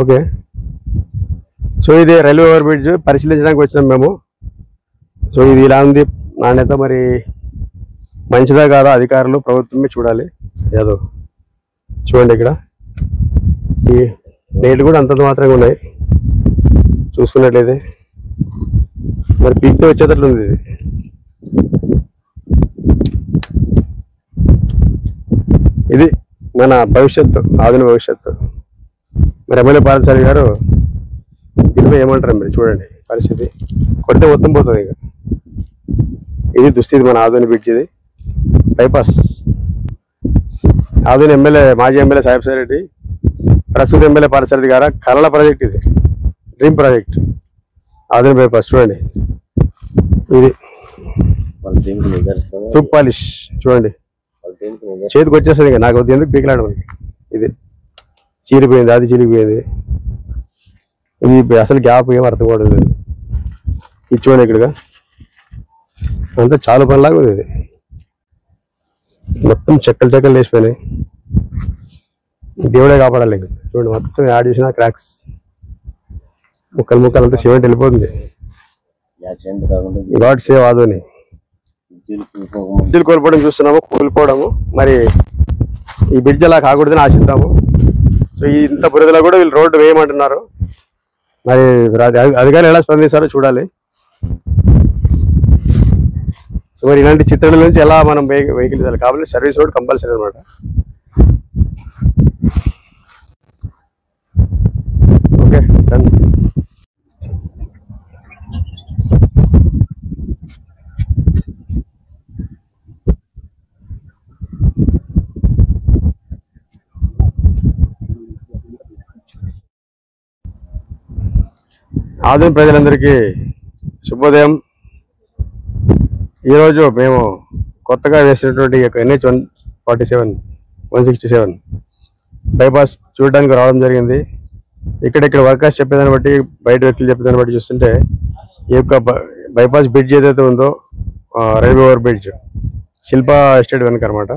Okay, so ఇది railway over bridge పరిశీలించడానికి వచ్చినాం మేము. సో ఇది ఇలా ఉంది, నాణ్యత మరి మంచిదా కాదా అధికారులు ప్రభుత్వమే చూడాలి. ఏదో చూడండి, ఇక్కడ ఈ ప్లేట్లు కూడా అంతంత మాత్రంగా ఉన్నాయి చూసుకున్నట్లయితే. మరి పీక్తో వచ్చేటట్లు ఉంది ఇది. ఇది మన భవిష్యత్తు, ఆధునిక భవిష్యత్తు. మరి ఎమ్మెల్యే పార్థసారథి గారు దీనిపై ఏమంటారు మీరు? చూడండి పరిస్థితి, కొడితే మొత్తం పోతుంది. ఇక ఇది దుస్థితి మన ఆధునిక బ్రిడ్జ్. ఇది బైపాస్. ఆధునిక ఎమ్మెల్యే, మాజీ ఎమ్మెల్యే సాయిబ్ రెడ్డి, ప్రస్తుత ఎమ్మెల్యే పార్థసారథి గారు కళల ప్రాజెక్ట్, ఇది డ్రీమ్ ప్రాజెక్ట్ ఆధునిక బైపాస్. చూడండి, ఇది తూప్ పాలిష్. చూడండి చేతికి వచ్చేస్తుంది. ఇంకా నాకు ఎందుకు పీకలాడు మనకి. ఇది చీలిపోయింది, అది చీలిపోయింది. ఇది అసలు గ్యాప్ ఏం అర్థం కావడం లేదు. ఇది చూడండి, ఇక్కడగా అంతా చాలా పనిలాగా ఉంది. ఇది మొత్తం చెక్కలు చెక్కలు వేసిపోయినాయి. దేవుడే కాపాడాలి. ఇంకా చూడండి, మొత్తం యాడ్ చేసిన క్రాక్స్, ముక్కలు ముక్కలు అంతా సిమెంట్ వెళ్ళిపోతుంది. గాడ్ సేవ్ ఆధుని. బ్రిడ్జిలు కోల్పోవడం చూస్తున్నాము, కోల్పోవడము. మరి ఈ బ్రిడ్జ్ అలా కాకూడదని ఆశిద్దాము. సో ఇంత బురదలో కూడా వీళ్ళు రోడ్డు వేయమంటున్నారు. మరి అధికారులు ఎలా స్పందిస్తారో చూడాలి. సో మరి ఇలాంటి చిత్రాల నుంచి ఎలా మనం వెహికల్ వెళ్ళాలి కాబట్టి సర్వీస్ రోడ్ కంపల్సరీ అనమాట. Okay, done. ఆధునిక ప్రజలందరికీ శుభోదయం. ఈరోజు మేము కొత్తగా వేసినటువంటి NH 167 బైపాస్ చూడడానికి రావడం జరిగింది. ఇక్కడెక్కడ వర్కర్స్ చెప్పేదాన్ని బట్టి, బయట వ్యక్తులు చెప్పేదాన్ని బట్టి చూస్తుంటే ఈ యొక్క బైపాస్ బ్రిడ్జ్ ఏదైతే ఉందో, railway over bridge Shilpa estate వెనక అనమాట.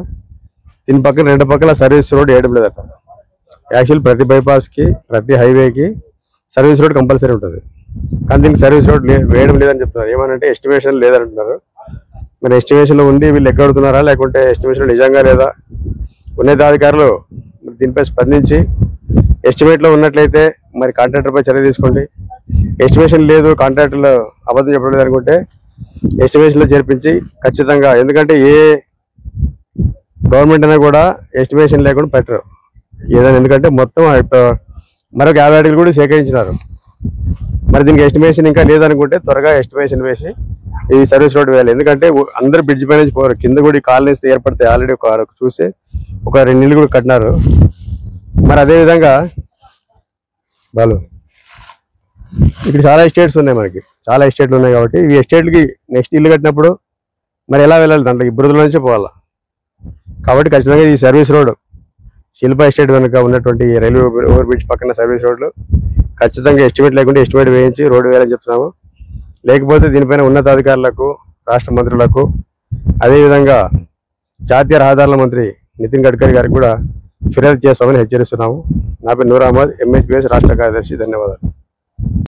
దీని పక్కన రెండు పక్కల సర్వీస్ రోడ్ వేయడం లేదట. యాక్చువల్ ప్రతి బైపాస్కి, ప్రతి హైవేకి సర్వీస్ రోడ్ కంపల్సరీ ఉంటుంది. కానీ దీనికి సర్వీస్ రోడ్ వేయడం లేదని చెప్తున్నారు. ఏమనంటే ఎస్టిమేషన్ లేదంటున్నారు. మరి ఎస్టిమేషన్లో ఉండి వీళ్ళు ఎక్కడుతున్నారా, లేకుంటే ఎస్టిమేషన్ నిజంగా లేదా? ఉన్నతాధికారులు దీనిపై స్పందించి ఎస్టిమేట్లో ఉన్నట్లయితే మరి కాంట్రాక్టర్పై చర్య తీసుకోండి. ఎస్టిమేషన్ లేదు, కాంట్రాక్టర్లు అబద్ధం చెప్పడం లేదు అనుకుంటే ఎస్టిమేషన్లో చేర్పించి ఖచ్చితంగా, ఎందుకంటే ఏ గవర్నమెంట్ అయినా కూడా ఎస్టిమేషన్ లేకుండా పెట్టరు ఏదైనా. ఎందుకంటే మొత్తం మరొక 50 అడుగులు కూడా సేకరించినారు. మరి దీనికి ఎస్టిమేషన్ ఇంకా లేదనుకుంటే త్వరగా ఎస్టిమేషన్ వేసి ఈ సర్వీస్ రోడ్ వేయాలి. ఎందుకంటే అందరూ బ్రిడ్జ్ పై నుంచి పోరు, కింద కూడా కాలనీస్ ఏర్పడతాయి. ఆల్రెడీ చూసి ఒక 2 ఇళ్ళు కూడా కట్టినారు. మరి అదేవిధంగా వాళ్ళు ఇక్కడ చాలా ఎస్టేట్స్ ఉన్నాయి, మనకి చాలా ఎస్టేట్లు ఉన్నాయి. కాబట్టి ఈ ఎస్టేట్లకి నెక్స్ట్ ఇల్లు కట్టినప్పుడు మరి ఎలా వెళ్ళాలి? దాంట్లో ఇబ్బందుల నుంచే పోవాలా. కాబట్టి ఖచ్చితంగా ఈ సర్వీస్ రోడ్ శిల్పా ఎస్టేట్ వెనుక ఉన్నటువంటి రైల్వే ఓవర్ బ్రిడ్జ్ పక్కన సర్వీస్ రోడ్లు ఖచ్చితంగా ఎస్టిమేట్ లేకుండా ఎస్టిమేట్ వేయించి రోడ్డు వేయాలని చెప్తున్నాము. లేకపోతే దీనిపైన ఉన్నతాధికారులకు, రాష్ట్ర మంత్రులకు, అదేవిధంగా జాతీయ రహదారుల మంత్రి నితిన్ గడ్కరీ గారికి కూడా ఫిర్యాదు చేస్తామని హెచ్చరిస్తున్నాము. నా పేరు నూర్ అహ్మద్, MHPS రాష్ట్ర కార్యదర్శి. ధన్యవాదాలు.